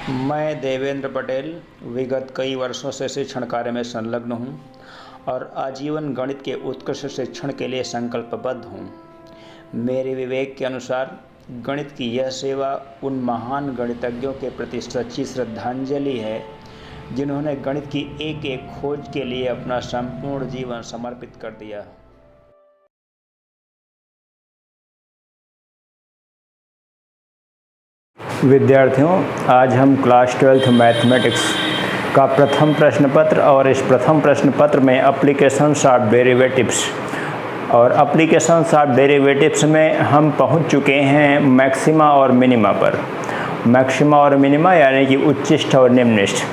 मैं देवेंद्र पटेल विगत कई वर्षों से शिक्षण कार्य में संलग्न हूँ और आजीवन गणित के उत्कृष्ट शिक्षण के लिए संकल्पबद्ध हूँ। मेरे विवेक के अनुसार गणित की यह सेवा उन महान गणितज्ञों के प्रति सच्ची श्रद्धांजलि है जिन्होंने गणित की एक एक खोज के लिए अपना संपूर्ण जीवन समर्पित कर दिया। विद्यार्थियों, आज हम क्लास 12th मैथमेटिक्स का प्रथम प्रश्न पत्र और इस प्रथम प्रश्न पत्र में एप्लीकेशंस ऑफ डेरिवेटिव्स में हम पहुंच चुके हैं मैक्सिमा और मिनिमा पर। मैक्सिमा और मिनिमा यानी कि उच्चिष्ट और निम्निष्ठ।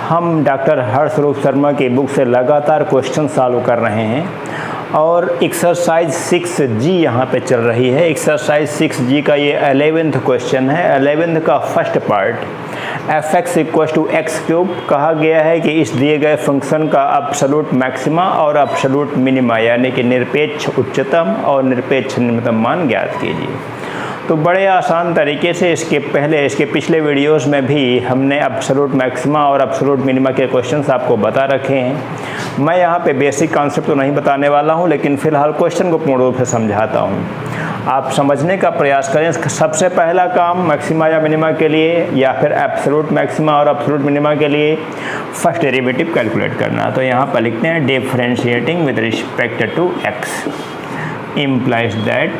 हम डॉक्टर हर्षरूप शर्मा की बुक से लगातार क्वेश्चन सॉल्व कर रहे हैं और एक्सरसाइज 6G यहाँ पे चल रही है। एक्सरसाइज 6G का ये 11th क्वेश्चन है। 11th का फर्स्ट पार्ट f(x = x³ कहा गया है कि इस दिए गए फंक्शन का एब्सोल्यूट मैक्सिमा और एब्सोल्यूट मिनिमा यानी कि निरपेक्ष उच्चतम और निरपेक्ष निम्नतम मान ज्ञात कीजिए। तो बड़े आसान तरीके से इसके पिछले वीडियोस में भी हमने एब्सोल्यूट मैक्सिमा और एब्सोल्यूट मिनिमा के क्वेश्चंस आपको बता रखे हैं। मैं यहाँ पे बेसिक कॉन्सेप्ट तो नहीं बताने वाला हूँ, लेकिन फ़िलहाल क्वेश्चन को पूर्ण रूप से समझाता हूँ। आप समझने का प्रयास करें। सबसे पहला काम मैक्सिमा या मिनिमा के लिए या फिर एब्सोल्यूट मैक्सिमा और एब्सोल्यूट मिनिमा के लिए फर्स्ट डेरिवेटिव कैलकुलेट करना। तो यहाँ पर लिखते हैं differentiating with respect to x implies that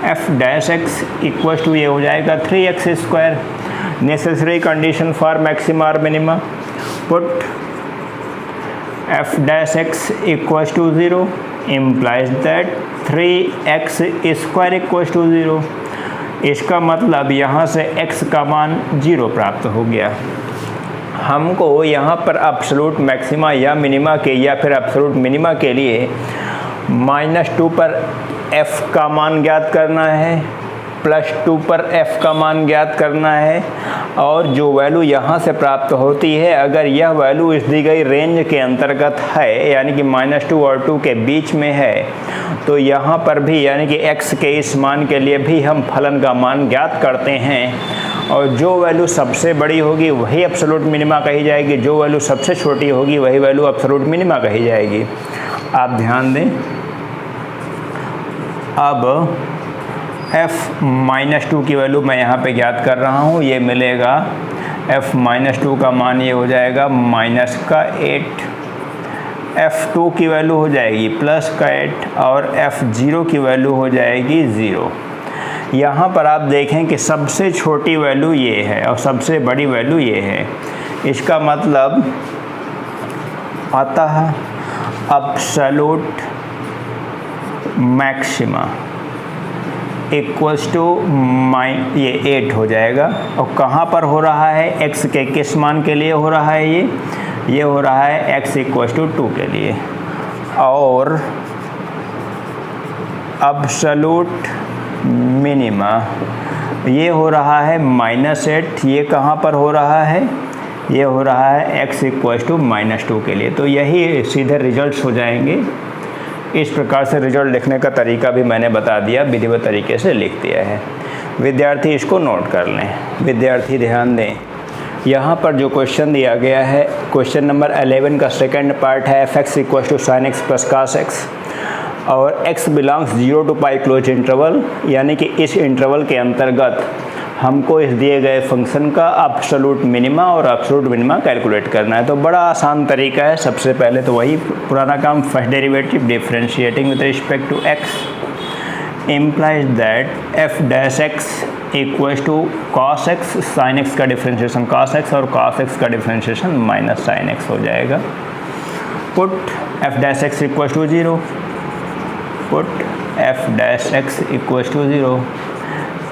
f(x) = ये हो जाएगा 3x²। Necessary condition for maxima और minima, put f(x) = 0 implies that 3x² = 0। इसका मतलब यहाँ से x का मान 0 प्राप्त हो गया। हमको यहाँ पर एब्सोल्यूट मैक्सिमा या मिनिमा के या फिर एब्सोल्यूट मिनिमा के लिए -2 पर f का मान ज्ञात करना है, +2 पर f का मान ज्ञात करना है और जो वैल्यू यहाँ से प्राप्त होती है अगर यह वैल्यू इस दी गई रेंज के अंतर्गत है यानी कि -2 और 2 के बीच में है तो यहाँ पर भी यानी कि x के इस मान के लिए भी हम फलन का मान ज्ञात करते हैं और जो वैल्यू सबसे बड़ी होगी वही एब्सोल्यूट मिनिमा कही जाएगी, जो वैल्यू सबसे छोटी होगी वही वैल्यू एब्सोल्यूट मिनिमा कही जाएगी। आप ध्यान दें। अब f-2 की वैल्यू मैं यहाँ पे ज्ञात कर रहा हूँ। ये मिलेगा f-2 का मान ये हो जाएगा -8। f2 की वैल्यू हो जाएगी +8 और f0 की वैल्यू हो जाएगी 0। यहाँ पर आप देखें कि सबसे छोटी वैल्यू ये है और सबसे बड़ी वैल्यू ये है। इसका मतलब अतः एब्सोल्यूट मैक्सिमा ये 8 हो जाएगा। और कहाँ पर हो रहा है? x के किस मान के लिए हो रहा है? ये हो रहा है x = 2 के लिए। और एब्सोल्यूट मिनिमा ये हो रहा है -8। ये कहाँ पर हो रहा है? ये हो रहा है x = -2 के लिए। तो यही सीधे रिजल्ट्स हो जाएंगे। इस प्रकार से रिजल्ट लिखने का तरीका भी मैंने बता दिया, विधिवत तरीके से लिख दिया है। विद्यार्थी इसको नोट कर लें। विद्यार्थी ध्यान दें, यहाँ पर जो क्वेश्चन दिया गया है क्वेश्चन नंबर 11 का सेकंड पार्ट है f(x) = sin x + cos x और x belongs 0 to π close interval यानी कि इस इंटरवल के अंतर्गत हमको इस दिए गए फंक्शन का एब्सोल्यूट मिनिमा और एब्सोल्यूट मिनिमा कैलकुलेट करना है। तो बड़ा आसान तरीका है। सबसे पहले तो वही पुराना काम, first derivative differentiating with respect to x implies that f(x) = cos x। sin x का डिफरेंशिएशन cos x और cos x का डिफरेंशिएशन -sin x हो जाएगा। Put f(x) = 0, put f(x) = 0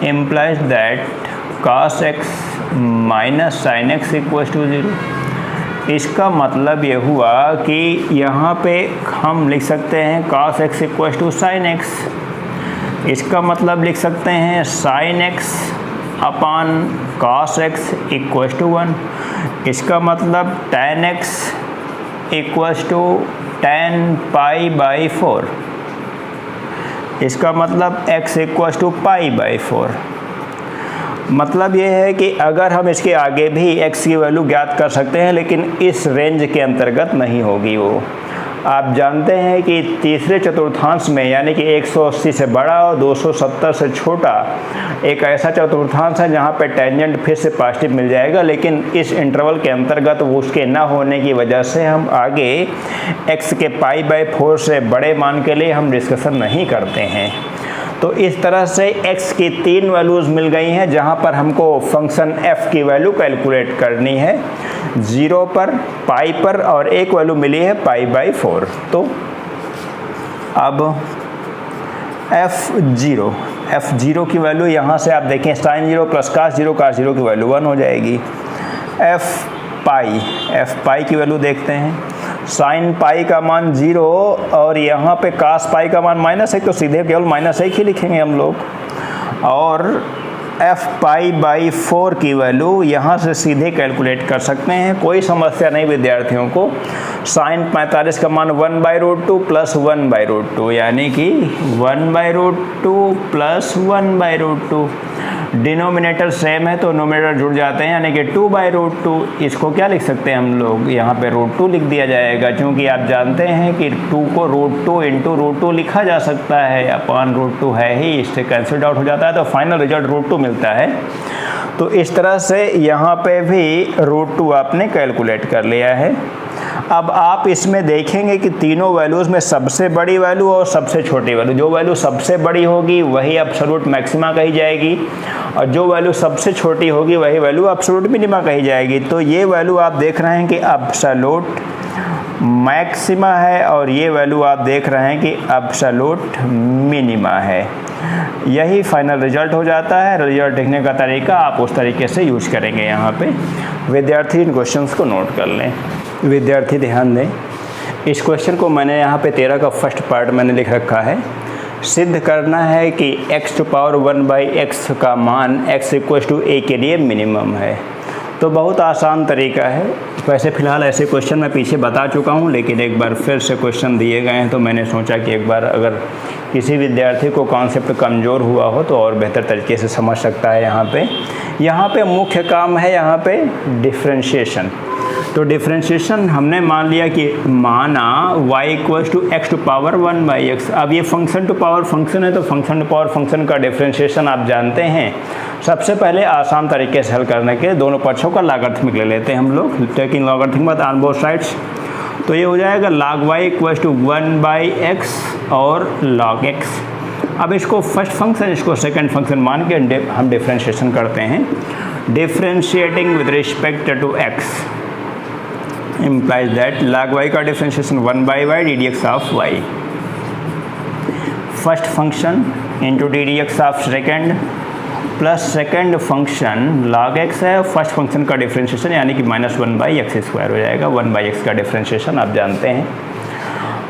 implies that cos x - sin x = 0। इसका मतलब ये हुआ कि यहाँ पे हम लिख सकते हैं cos x = sin x। इसका मतलब लिख सकते हैं sin x / cos x = 1। इसका मतलब tan x = tan π/4। इसका मतलब x = π/4। मतलब ये है कि अगर हम इसके आगे भी x की वैल्यू ज्ञात कर सकते हैं, लेकिन इस रेंज के अंतर्गत नहीं होगी वो। आप जानते हैं कि तीसरे चतुर्थांश में, यानी कि 180 से बड़ा और 270 से छोटा एक ऐसा चतुर्थांश है जहाँ पे टेंजेंट फिर से पॉजिटिव मिल जाएगा, लेकिन इस इंटरवल के अंतर्गत वो उसके ना होने की वजह से हम आगे x के π/4 से बड़े मान के लिए हम डिस्कशन नहीं करते हैं। तो इस तरह से x की 3 वैल्यूज़ मिल गई हैं जहाँ पर हमको फंक्शन f की वैल्यू कैलकुलेट करनी है, 0 पर, पाई पर, और एक वैल्यू मिली है π/4। तो अब f0 की वैल्यू यहाँ से आप देखें sin 0 प्लस cos 0 की वैल्यू 1 हो जाएगी। f पाई की वैल्यू देखते हैं, साइन पाई का मान 0 और यहाँ पे cos पाई का मान -1, तो सीधे केवल -1 ही लिखेंगे हम लोग। और f π/4 की वैल्यू यहाँ से सीधे कैलकुलेट कर सकते हैं, कोई समस्या नहीं विद्यार्थियों को। साइन 45 का मान 1/√2 प्लस 1/√2, यानी कि 1/√2 प्लस 1/√2। डिनोमिनेटर सेम है तो नोमिनेटर जुड़ जाते हैं, यानी कि 2/√2। इसको क्या लिख सकते हैं हम लोग, यहाँ पे √2 लिख दिया जाएगा, क्योंकि आप जानते हैं कि 2 को √2 इंटू √2 लिखा जा सकता है, अपॉन √2 है ही, इससे कैंसिल आउट हो जाता है, तो फाइनल रिजल्ट √2 मिलता है। तो इस तरह से यहाँ पे भी √2 आपने कैलकुलेट कर लिया है। अब आप इसमें देखेंगे कि तीनों वैल्यूज़ में सबसे बड़ी वैल्यू और सबसे छोटी वैल्यू, जो वैल्यू सबसे बड़ी होगी वही एब्सोल्यूट मैक्सिमा कही जाएगी, और जो वैल्यू सबसे छोटी होगी वही वैल्यू एब्सोल्यूट मिनिमा कही जाएगी। तो ये वैल्यू आप देख रहे हैं कि एब्सोल्यूट मैक्सिमा है, और ये वैल्यू आप देख रहे हैं कि एब्सोल्यूट मिनिमा है। यही फाइनल रिजल्ट हो जाता है। रिजल्ट लिखने का तरीका आप उस तरीके से यूज़ करेंगे। यहाँ पे विद्यार्थी इन क्वेश्चंस को नोट कर लें। विद्यार्थी ध्यान दें, इस क्वेश्चन को मैंने यहाँ पे 13 का फर्स्ट पार्ट मैंने लिख रखा है। सिद्ध करना है कि x⁴ का मान x = a के लिए मिनिमम है। तो बहुत आसान तरीका है। वैसे फ़िलहाल ऐसे क्वेश्चन मैं पीछे बता चुका हूँ, लेकिन एक बार फिर से क्वेश्चन दिए गए हैं तो मैंने सोचा कि एक बार अगर किसी विद्यार्थी को कॉन्सेप्ट कमज़ोर हुआ हो तो और बेहतर तरीके से समझ सकता है। यहाँ पे मुख्य काम है यहाँ पे डिफ्रेंशिएशन। तो डिफ्रेंशिएशन हमने मान लिया कि माना y = x⁴1/x। अब ये फंक्शन टू पावर फंक्शन है, तो फंक्शन टू पावर फंक्शन का डिफ्रेंशिएशन आप जानते हैं। सबसे पहले आसान तरीके से हल करने के दोनों पक्षों का लॉगरिथमिक ले लेते हैं हम लोग, taking logarithmic on both sides. तो ये हो जाएगा log y = 1/x और log x। अब इसको फर्स्ट फंक्शन, इसको सेकंड फंक्शन मान के हम डिफ्रेंशिएशन करते हैं। Differentiating with respect to x implies that log y का differentiation 1/y ddx of y, first function into ddx of second plus second function log x है, फर्स्ट फंक्शन का differentiation यानी कि -1/x² हो जाएगा। 1/x का डिफ्रेंशिएशन आप जानते हैं।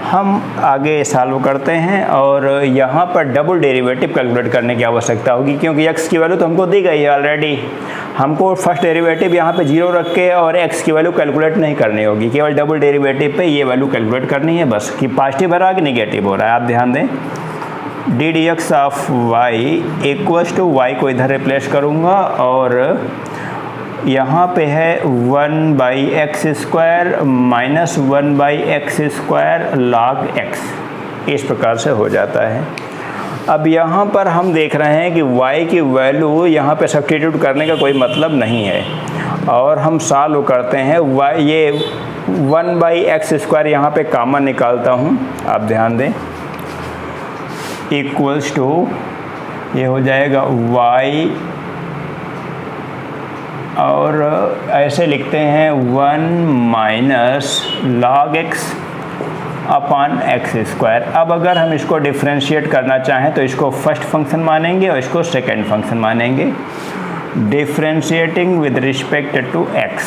हम आगे सॉल्व करते हैं और यहाँ पर डबल डेरिवेटिव कैलकुलेट करने की आवश्यकता होगी, क्योंकि x की वैल्यू तो हमको दी गई है ऑलरेडी। हमको फर्स्ट डेरिवेटिव यहाँ पे 0 रख के और x की वैल्यू कैलकुलेट नहीं करनी होगी, केवल डबल डेरिवेटिव पे ये वैल्यू कैलकुलेट करनी है बस, कि पॉजिटिव हो रहा है कि निगेटिव हो रहा है। आप ध्यान दें, ddx ऑफ y = y को इधर रिप्लेस करूँगा और यहाँ पे है 1/x² minus 1/x² log x, इस प्रकार से हो जाता है। अब यहाँ पर हम देख रहे हैं कि y की वैल्यू यहाँ पे सब्स्टिट्यूट करने का कोई मतलब नहीं है, और हम सॉल्व करते हैं। y ये 1/x² यहाँ पे कॉमन निकालता हूँ, आप ध्यान दें, इक्वल्स टू ये हो जाएगा y, और ऐसे लिखते हैं 1 - log x अपॉन x²। अब अगर हम इसको डिफ्रेंशिएट करना चाहें तो इसको फर्स्ट फंक्शन मानेंगे और इसको सेकंड फंक्शन मानेंगे। Differentiating with respect to x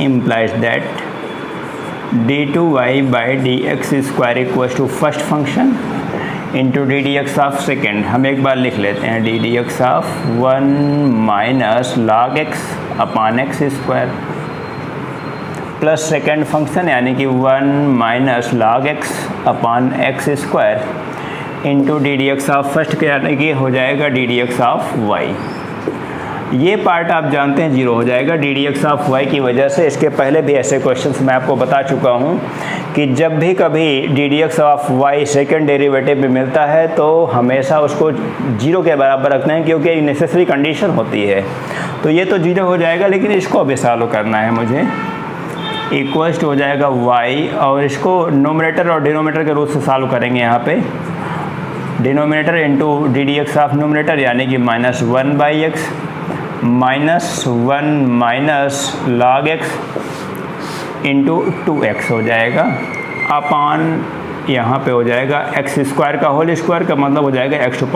implies that d2y/dx² = first function into ddx of second. हम एक बार लिख लेते हैं, ddx of 1 - log x upon x² plus second function यानी कि 1 - log x upon x² into ddx of first के, यानी कि हो जाएगा ddx ऑफ y। ये पार्ट आप जानते हैं 0 हो जाएगा D D x of Y की वजह से। इसके पहले भी ऐसे क्वेश्चंस मैं आपको बता चुका हूँ कि जब भी कभी D D x of Y second derivative में मिलता है तो हमेशा उसको 0 के बराबर रखते हैं, क्योंकि एक नेसेसरी कंडीशन होती है। तो ये तो 0 हो जाएगा, लेकिन इसको अभी सॉल्व करना है मुझे। इक्वल्स हो जाएगा y, और इसको नोमिनेटर और डिनोमिनेटर के रूप से सॉल्व करेंगे। यहाँ पे denominator into D D x of nominator, यानी कि -1/x -1 minus log x into 2x हो जाएगा अपान यहाँ पे हो जाएगा x² का होल स्क्वायर का मतलब हो जाएगा x⁴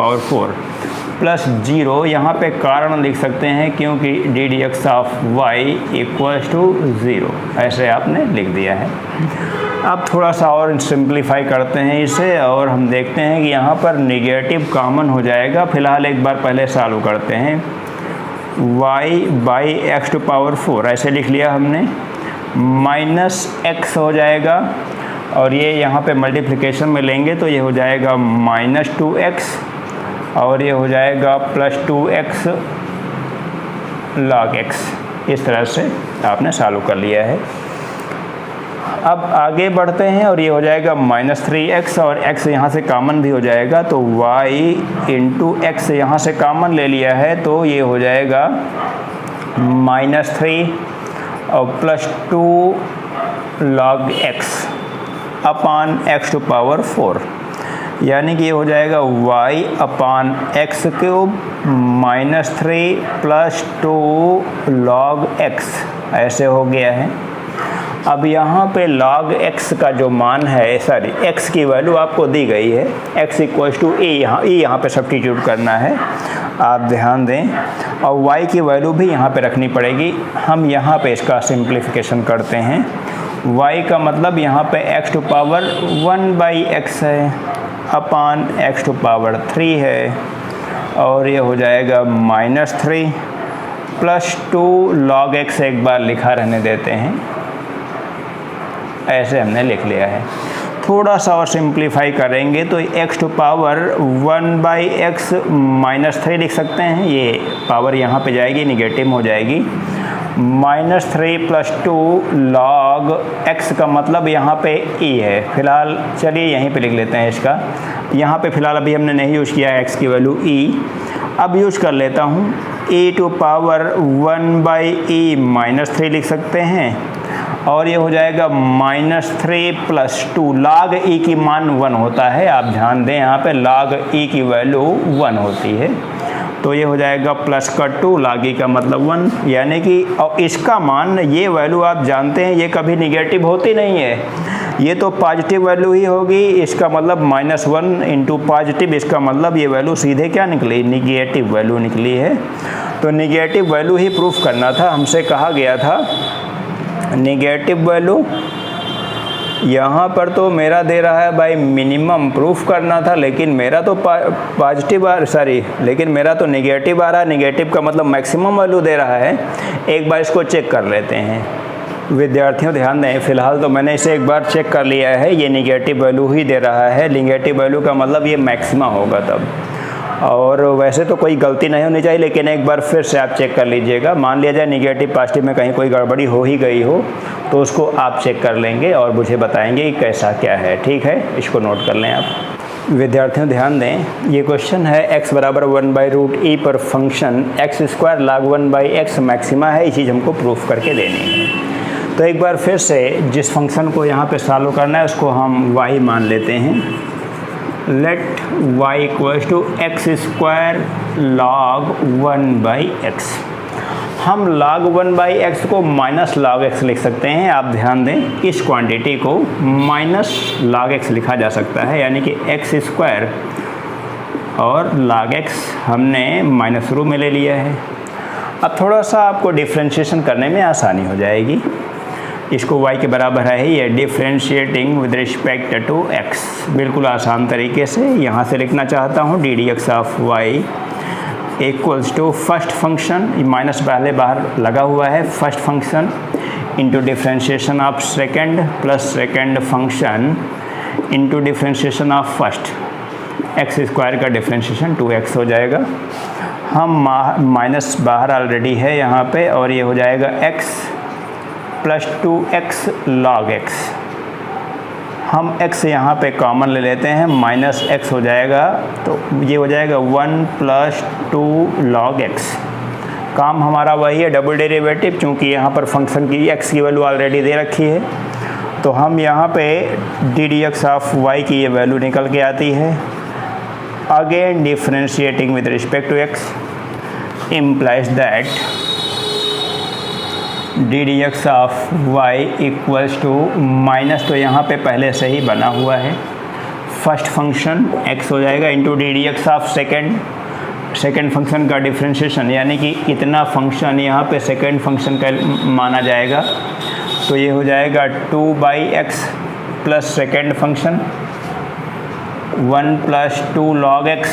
प्लस 0। यहाँ पे कारण लिख सकते हैं क्योंकि D D x of Y equals to 0, ऐसे आपने लिख दिया है। अब थोड़ा सा और सिंप्लीफाई करते हैं इसे, और हम देखते हैं कि यहाँ पर निगेटिव कॉमन हो जाएगा। फिलहाल एक बार पहले सॉल्व करते हैं। y/x⁴ ऐसे लिख लिया हमने, -x हो जाएगा, और ये यहाँ पे मल्टीप्लिकेशन में लेंगे तो ये हो जाएगा -2x, और ये हो जाएगा +2x log x। इस तरह से आपने सॉल्व कर लिया है। अब आगे बढ़ते हैं, और ये हो जाएगा -3x, और x यहाँ से कॉमन भी हो जाएगा, तो y इंटू x यहाँ से कॉमन ले लिया है तो ये हो जाएगा -3 और +2 log x अपान x⁴, यानी कि ये हो जाएगा y अपान x³ -3 + 2 log x, ऐसे हो गया है। अब यहाँ पे log x का जो मान है, सॉरी x की वैल्यू आपको दी गई है, x = e, यहाँ पे सब्स्टिट्यूट करना है, आप ध्यान दें, और y की वैल्यू भी यहाँ पे रखनी पड़ेगी। हम यहाँ पे इसका सिंप्लीफिकेशन करते हैं। y का मतलब यहाँ पे x⁴1/x है अपान x⁴3 है, और ये हो जाएगा -3 + 2 log x, एक बार लिखा रहने देते हैं, ऐसे हमने लिख लिया है। थोड़ा सा और सिंप्लीफाई करेंगे तो x⁴1/x -3 लिख सकते हैं, ये पावर यहाँ पे जाएगी, निगेटिव हो जाएगी। -3 + 2 log x का मतलब यहाँ पे e है। फिलहाल चलिए यहीं पे लिख लेते हैं इसका, यहाँ पे फिलहाल अभी हमने नहीं यूज़ किया है x की वैल्यू e। अब यूज़ कर लेता हूँ, e⁴1/e -3 लिख सकते हैं, और ये हो जाएगा -3 + 2 log e की मान 1 होता है, आप ध्यान दें यहाँ पे log e की वैल्यू 1 होती है, तो ये हो जाएगा +2 log e का मतलब 1, यानी कि और इसका मान, ये वैल्यू आप जानते हैं ये कभी निगेटिव होती नहीं है, ये तो पॉजिटिव वैल्यू ही होगी। इसका मतलब -1 इंटू पॉजिटिव, इसका मतलब ये वैल्यू सीधे क्या निकली, निगेटिव वैल्यू निकली है। तो निगेटिव वैल्यू ही प्रूफ करना था, हमसे कहा गया था निगेटिव वैल्यू। यहाँ पर तो मेरा दे रहा है भाई मिनिमम प्रूफ करना था, लेकिन मेरा तो पॉजिटिव लेकिन मेरा तो निगेटिव आ रहा है। निगेटिव का मतलब मैक्सिमम वैल्यू दे रहा है। एक बार इसको चेक कर लेते हैं विद्यार्थियों, ध्यान दें। फिलहाल तो मैंने इसे एक बार चेक कर लिया है, ये निगेटिव वैल्यू ही दे रहा है। निगेटिव वैल्यू का मतलब ये मैक्सिमा होगा तब, और वैसे तो कोई गलती नहीं होनी चाहिए, लेकिन एक बार फिर से आप चेक कर लीजिएगा। मान लिया जाए निगेटिव पॉजिटिव में कहीं कोई गड़बड़ी हो ही गई हो तो उसको आप चेक कर लेंगे और मुझे बताएंगे कि कैसा क्या है, ठीक है। इसको नोट कर लें आप विद्यार्थियों, ध्यान दें। ये क्वेश्चन है x = 1/√e पर function x² log 1/x maxima है, ये चीज़ हमको प्रूफ करके देनी है। तो एक बार फिर से जिस फंक्शन को यहाँ पे सॉल्व करना है उसको हम y मान लेते हैं। Let y = x² log 1/x। हम log 1/x को -log x लिख सकते हैं, आप ध्यान दें। इस क्वांटिटी को -log x लिखा जा सकता है, यानी कि x² और log x हमने माइनस रूप में ले लिया है। अब थोड़ा सा आपको डिफ्रेंशिएशन करने में आसानी हो जाएगी। इसको y के बराबर है, ये differentiating with respect to x, बिल्कुल आसान तरीके से यहाँ से लिखना चाहता हूँ। ddx of y equals to first function, minus पहले बाहर लगा हुआ है, first function into differentiation of second plus second function into differentiation of first, x² का डिफ्रेंशिएशन 2x हो जाएगा। हम माइनस बाहर ऑलरेडी है यहाँ पे, और ये हो जाएगा x plus 2x log x। हम x यहाँ पे कॉमन ले लेते हैं, माइनस x हो जाएगा, तो ये हो जाएगा 1 प्लस 2 log x। काम हमारा वही है, डबल डेरिवेटिव, चूँकि यहाँ पर फंक्शन की x की वैल्यू ऑलरेडी दे रखी है, तो हम यहाँ पे d D x of y की ये वैल्यू निकल के आती है। Again differentiating with respect to x implies that d D x of Y equals to minus, तो यहाँ पे पहले से ही बना हुआ है, फर्स्ट फंक्शन x हो जाएगा into D D x of second function का डिफ्रेंशिएशन, यानी कि इतना फंक्शन यहाँ पे सेकेंड फंक्शन का माना जाएगा, तो ये हो जाएगा 2/x plus second function 1 plus 2 log x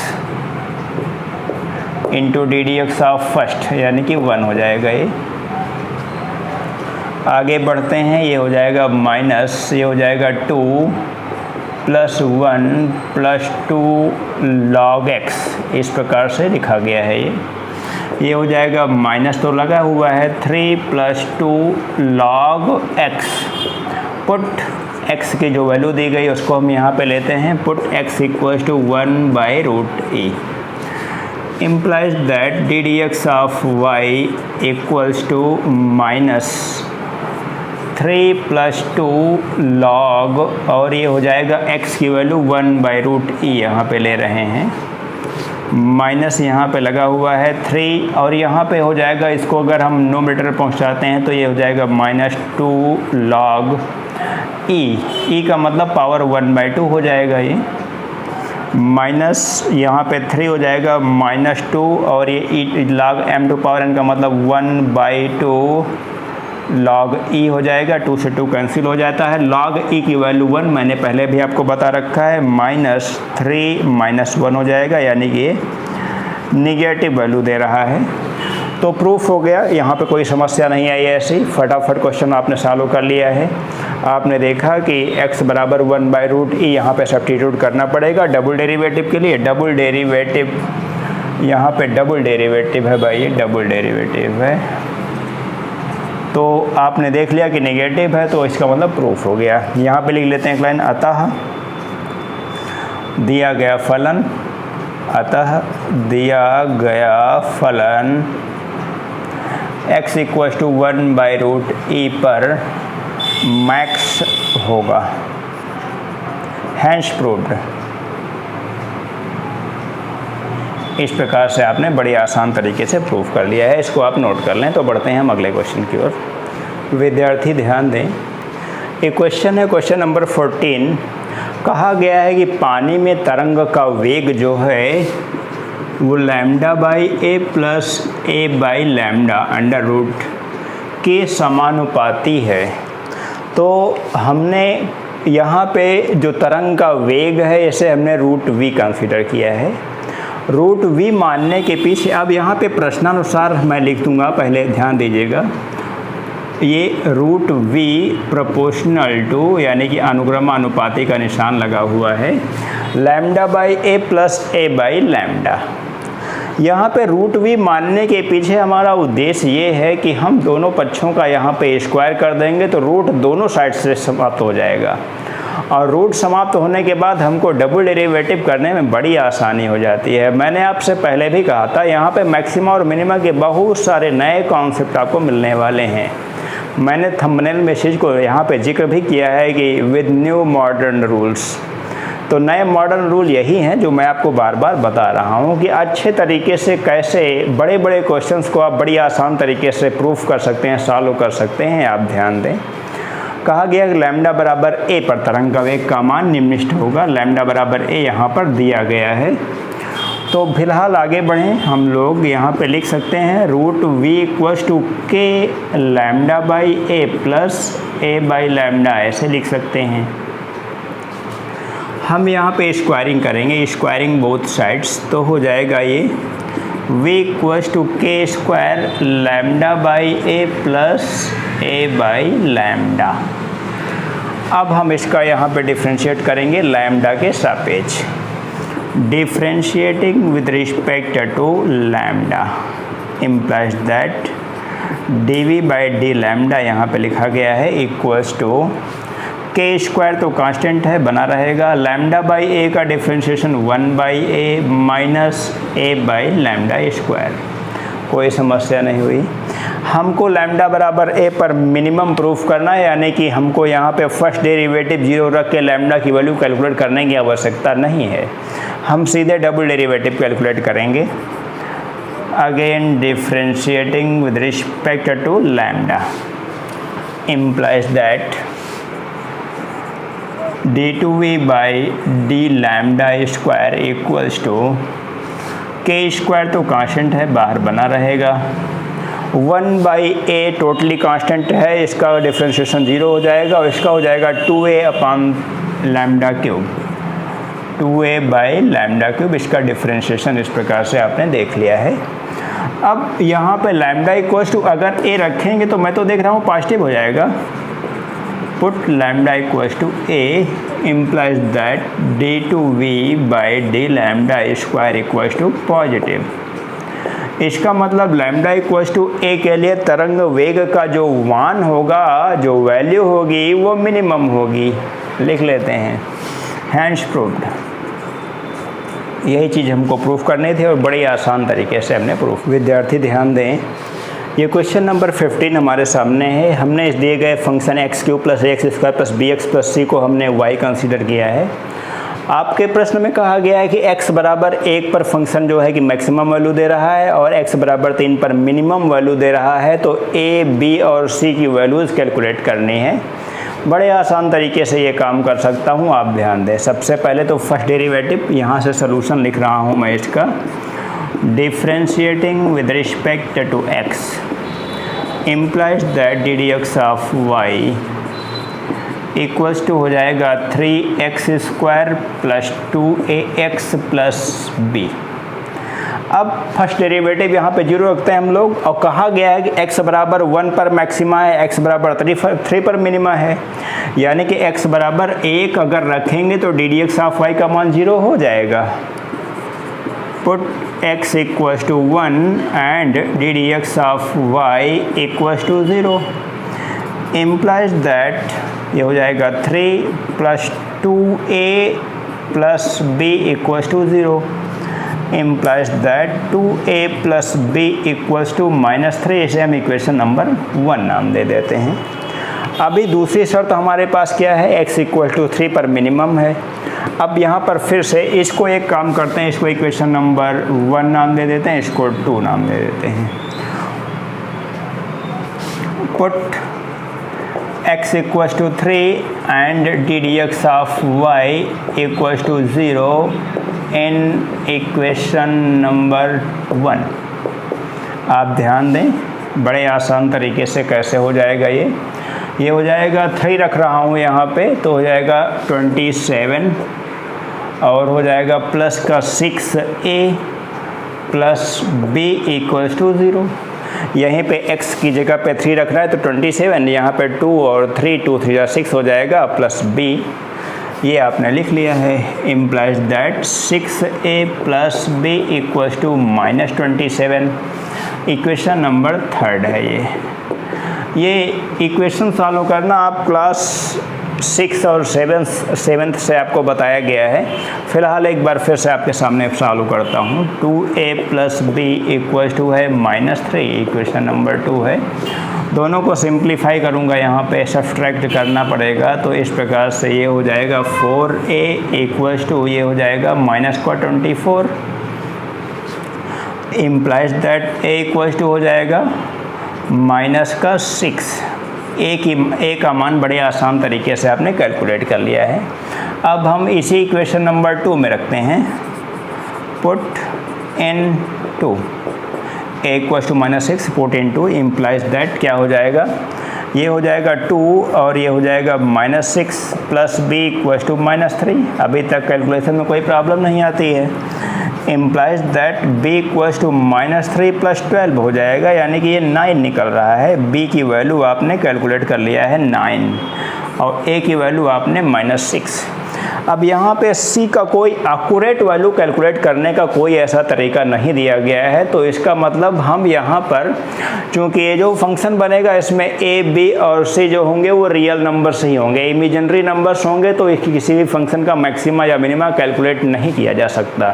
into D D x of first, यानी कि 1 हो जाएगा। ये आगे बढ़ते हैं, ये हो जाएगा माइनस, ये हो जाएगा 2 प्लस 1 प्लस 2 log x, इस प्रकार से लिखा गया है। ये हो जाएगा माइनस तो लगा हुआ है 3 plus 2 log x। Put x की जो वैल्यू दी गई उसको हम यहाँ पे लेते हैं, put x equals to 1/√e implies that d D x of y equals to minus 3 plus 2 log, और ये हो जाएगा x की वैल्यू 1/√e यहाँ पे ले रहे हैं, माइनस यहाँ पे लगा हुआ है 3, और यहाँ पे हो जाएगा, इसको अगर हम नोमिनेटर पहुँचाते हैं तो ये हो जाएगा -2 log e का मतलब पावर 1/2 हो जाएगा। ये माइनस यहाँ पे 3 हो जाएगा -2, और ये log m to power n का मतलब 1/2 log e हो जाएगा, 2 से 2 कैंसिल हो जाता है। log e की वैल्यू 1 मैंने पहले भी आपको बता रखा है, -3 -1 हो जाएगा, यानी कि ये निगेटिव वैल्यू दे रहा है। तो प्रूफ हो गया, यहाँ पे कोई समस्या नहीं आई ऐसी, फटाफट क्वेश्चन आपने सॉल्व कर लिया है। आपने देखा कि x बराबर 1/√e यहाँ पे सब्स्टिट्यूट करना पड़ेगा डबल डेरिवेटिव के लिए। डबल डेरिवेटिव यहाँ पे डबल डेरिवेटिव है भाई, ये डबल डेरिवेटिव है, तो आपने देख लिया कि नेगेटिव है, तो इसका मतलब प्रूफ हो गया। यहाँ पे लिख लेते हैं एक लाइन, अतः दिया गया फलन, अतः दिया गया फलन x इक्वल्स टू 1/√e पर मैक्स होगा, हैंस प्रूव्ड। इस प्रकार से आपने बड़ी आसान तरीके से प्रूफ कर लिया है, इसको आप नोट कर लें। तो बढ़ते हैं हम अगले क्वेश्चन की ओर। विद्यार्थी ध्यान दें, एक क्वेश्चन है, क्वेश्चन नंबर 14। कहा गया है कि पानी में तरंग का वेग जो है वो λ/a plus a/λ under root के समानुपाती है। तो हमने यहाँ पे जो तरंग का वेग है इसे हमने √v कंसीडर किया है। √v मानने के पीछे, अब यहाँ पे प्रश्नानुसार मैं लिख दूँगा, पहले ध्यान दीजिएगा, ये √v प्रोपोर्शनल टू, यानी कि अनुक्रमानुपाती का निशान लगा हुआ है, λ/a प्लस a/λ। यहाँ पे √v मानने के पीछे हमारा उद्देश्य ये है कि हम दोनों पक्षों का यहाँ पे स्क्वायर कर देंगे तो रूट दोनों साइड से समाप्त हो जाएगा, और रूट समाप्त होने के बाद हमको डबल डेरिवेटिव करने में बड़ी आसानी हो जाती है। मैंने आपसे पहले भी कहा था, यहाँ पे मैक्सिमा और मिनिमा के बहुत सारे नए कॉन्सेप्ट आपको मिलने वाले हैं। मैंने थंबनेल मैसेज को यहाँ पे जिक्र भी किया है कि विद न्यू मॉडर्न रूल्स, तो नए मॉडर्न रूल यही हैं जो मैं आपको बार बार बता रहा हूँ कि अच्छे तरीके से कैसे बड़े बड़े क्वेश्चंस को आप बड़ी आसान तरीके से प्रूफ कर सकते हैं, सॉल्व कर सकते हैं। आप ध्यान दें, कहा गया कि लैम्डा बराबर a पर तरंग का वेग का मान निम्नलिखित होगा। लैम्डा बराबर a यहाँ पर दिया गया है। तो फिलहाल आगे बढ़ें, हम लोग यहाँ पे लिख सकते हैं √v equals to k λ/a plus a/λ, ऐसे लिख सकते हैं। हम यहाँ पे स्क्वायरिंग करेंगे, स्क्वायरिंग बोथ साइड्स, तो हो जाएगा ये v equals to k square λ/a plus a/λ। अब हम इसका यहाँ पे डिफ्रेंशिएट करेंगे लैम्डा के सापेक्ष। Differentiating with respect to lambda implies that dv by d lambda यहाँ पे लिखा गया है इक्वल्स टू के स्क्वायर तो कांस्टेंट है बना रहेगा, लैम्डा बाई ए का differentiation 1 by a minus a by lambda square. कोई समस्या नहीं हुई। हमको लैम्डा बराबर ए पर मिनिमम प्रूफ करना है, यानी कि हमको यहाँ पे फर्स्ट डेरिवेटिव 0 रख के लैम्डा की वैल्यू कैलकुलेट करने की आवश्यकता नहीं है, हम सीधे डबल डेरिवेटिव कैलकुलेट करेंगे। Again differentiating with respect to lambda implies that d2v by d lambda square equals to k square तो कांस्टेंट है बाहर बना रहेगा, 1 बाई ए टोटली कांस्टेंट है, इसका डिफ्रेंशिएशन 0 हो जाएगा और इसका हो जाएगा 2a upon lambda cube, 2a by lambda cube. इसका डिफ्रेंशिएशन इस प्रकार से आपने देख लिया है। अब यहाँ पे लैम्डा इक्वल्स टू अगर a रखेंगे तो मैं तो देख रहा हूँ पॉजिटिव हो जाएगा, put lambda equals to a implies that d2v by d lambda square equals to positive. इसका मतलब लैम्डा इक्वल्स टू a के लिए तरंग वेग का जो मान होगा, जो वैल्यू होगी वो मिनिमम होगी। लिख लेते हैं हैंड्स प्रूव्ड। यही चीज़ हमको प्रूफ करनी थी और बड़ी आसान तरीके से हमने प्रूफ। विद्यार्थी ध्यान दें, ये क्वेश्चन नंबर 15 हमारे सामने है। हमने इस दिए गए function x cube plus x square plus b x plus c को हमने वाई कंसीडर किया है। आपके प्रश्न में कहा गया है कि x बराबर 1 पर फंक्शन जो है कि मैक्सिमम वैल्यू दे रहा है और x बराबर 3 पर मिनिमम वैल्यू दे रहा है, तो a, b और c की वैल्यूज़ कैलकुलेट करनी है। बड़े आसान तरीके से ये काम कर सकता हूँ, आप ध्यान दें। सबसे पहले तो फर्स्ट डेरिवेटिव यहाँ से सॉल्यूशन लिख रहा हूँ मैं इसका, differentiating with respect to x implies that ddx of y equals to हो जाएगा 3x square plus 2ax plus b। अब फर्स्ट डेरिवेटिव यहाँ पे 0 रखते हैं हम लोग और कहा गया है कि x बराबर 1 पर मैक्सिमा है, x बराबर 3 पर मिनिमा है, यानी कि x बराबर 1 अगर रखेंगे तो ddx ऑफ y का मान 0 हो जाएगा। Put x equals to 1 and ddx of y equals to 0 implies that ये हो जाएगा 3 plus 2a plus b equals to 0 implies that 2a plus b equals to -3। इसे हम इक्वेशन नंबर 1 नाम दे देते हैं। अभी दूसरी शर्त हमारे पास क्या है, x इक्वल टू 3 पर मिनिमम है। अब यहाँ पर फिर से इसको एक काम करते हैं, इसको इक्वेशन नंबर 1 नाम दे देते हैं, इसको 2 नाम दे देते हैं। Put x equals to 3 and ddx of y equals to 0 in equation number 1। आप ध्यान दें, बड़े आसान तरीके से कैसे हो जाएगा ये हो जाएगा 3 रख रहा हूँ यहाँ पे, तो हो जाएगा 27 और हो जाएगा प्लस का 6a plus b equals to 0। यहीं पे x की जगह पे 3 रखना है तो 27, यहाँ पे 2 और 3, 2 3 6 हो जाएगा प्लस b, ये आपने लिख लिया है। Implies that 6a plus b equals to -27। Equation number 3 है ये इक्वेशन सॉल्व करना आप क्लास 6 और 7th से आपको बताया गया है। फिलहाल एक बार फिर से आपके सामने सॉल्व करता हूँ। 2a plus b equals to है -3, इक्वेशन नंबर 2 है। दोनों को सिंप्लीफाई करूँगा, यहाँ पे सब्ट्रैक्ट करना पड़ेगा, तो इस प्रकार से ये हो जाएगा 4a इक्वल्स टू ये हो जाएगा -24। Implies that a equals to हो जाएगा -6। a का मान बड़े आसान तरीके से आपने कैलकुलेट कर लिया है। अब हम इसी इक्वेशन नंबर 2 में रखते हैं। Put in 2 a equals to -6 put in 2 implies that क्या हो जाएगा, ये हो जाएगा 2 और ये हो जाएगा -6 प्लस b इक्वल्स टू -3। अभी तक कैलकुलेशन में कोई प्रॉब्लम नहीं आती है। Implies that b equals to -3 plus 12 हो जाएगा, यानी कि ये 9 निकल रहा है। b की वैल्यू आपने कैलकुलेट कर लिया है 9 और a की वैल्यू आपने -6। अब यहाँ पे c का कोई एक्यूरेट वैल्यू कैलकुलेट करने का कोई ऐसा तरीका नहीं दिया गया है, तो इसका मतलब हम यहाँ पर चूँकि ये जो फंक्शन बनेगा इसमें a, b और c जो होंगे वो रियल नंबर्स ही होंगे, इमेजिनरी नंबर्स होंगे, तो इसकी किसी भी फंक्शन का मैक्सिमा या मिनिमा कैलकुलेट नहीं किया जा सकता।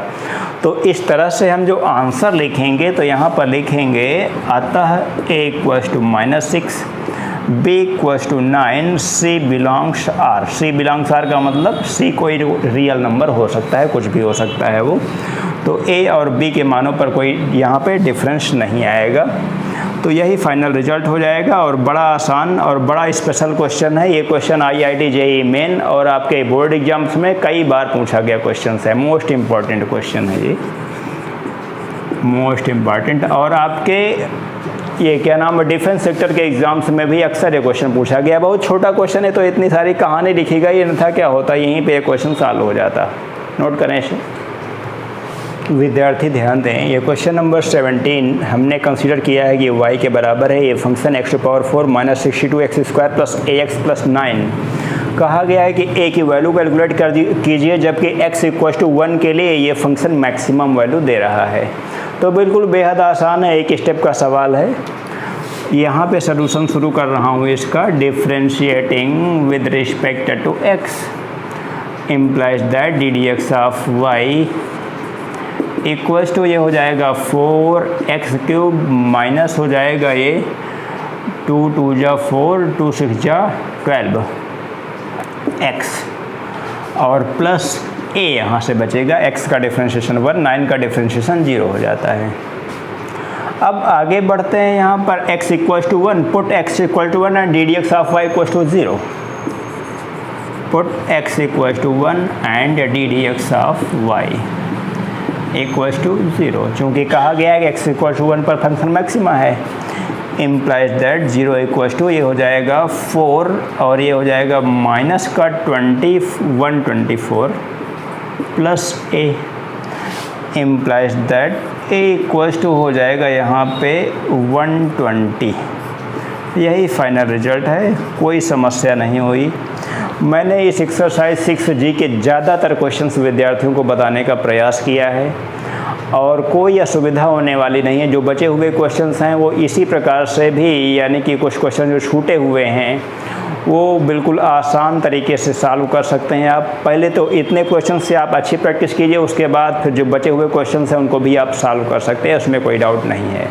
तो इस तरह से हम जो आंसर लिखेंगे तो यहाँ पर लिखेंगे अतः a = -6, b = 9, c belongs r। c belongs r का मतलब c कोई रियल नंबर हो सकता है, कुछ भी हो सकता है वो। तो a और b के मानों पर कोई यहाँ पे डिफरेंस नहीं आएगा। तो यही फाइनल रिजल्ट हो जाएगा और बड़ा आसान और बड़ा स्पेशल क्वेश्चन है ये। क्वेश्चन IIT JEE मेन और आपके बोर्ड एग्जाम्स में कई बार पूछा गया क्वेश्चन है। मोस्ट इम्पॉर्टेंट क्वेश्चन है ये, मोस्ट इम्पॉर्टेंट। और आपके ये क्या नाम है, डिफेंस सेक्टर के एग्जाम्स में भी अक्सर ये क्वेश्चन पूछा गया। बहुत छोटा क्वेश्चन है तो इतनी सारी कहानी लिखी गई, अन्यथा क्या होता यहीं पे ये क्वेश्चन सॉल्व हो जाता। नोट करें इसे, विद्यार्थी ध्यान दें। ये क्वेश्चन नंबर 17 हमने कंसीडर किया है कि y के बराबर है ये फंक्शन x⁴ - 62x² + ax + 9। कहा गया है कि a की वैल्यू कैलकुलेट कीजिए जबकि x = 1 के लिए ये फंक्शन मैक्सिमम वैल्यू दे रहा है। तो बिल्कुल बेहद आसान है, एक स्टेप का सवाल है। यहाँ पे सलूशन शुरू कर रहा हूँ इसका। Differentiating with respect to x implies that ddx of y equals to ये हो जाएगा 4x³ माइनस हो जाएगा ये 2 × 2 = 4, 2 × 6 = 12 x और प्लस a यहाँ से बचेगा। x का डिफ्रेंशिएशन 1, 9 का डिफ्रेंशिएशन 0 हो जाता है। अब आगे बढ़ते हैं। यहाँ पर x = 1, put x = 1 and ddx of y = 0। Put x = 1 and ddx of y = 0। चूँकि कहा गया है कि x = 1 पर फंक्शन मैक्सिमा है, इम्प्लाइज दैट 0 = ये हो जाएगा 4 और ये हो जाएगा माइनस का 124 plus a implies that a हो जाएगा यहाँ पे 120। यही फाइनल रिजल्ट है, कोई समस्या नहीं हुई। मैंने इस एक्सरसाइज 6G के ज़्यादातर क्वेश्चंस विद्यार्थियों को बताने का प्रयास किया है और कोई असुविधा होने वाली नहीं है। जो बचे हुए क्वेश्चंस हैं वो इसी प्रकार से भी, यानी कि कुछ क्वेश्चन जो छूटे हुए हैं वो बिल्कुल आसान तरीके से सॉल्व कर सकते हैं आप। पहले तो इतने क्वेश्चन से आप अच्छी प्रैक्टिस कीजिए, उसके बाद फिर जो बचे हुए क्वेश्चन हैं उनको भी आप सॉल्व कर सकते हैं, उसमें कोई डाउट नहीं है।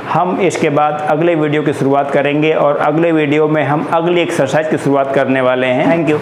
हम इसके बाद अगले वीडियो की शुरुआत करेंगे और अगले वीडियो में हम अगली एक्सरसाइज की शुरुआत करने वाले हैं। Thank you.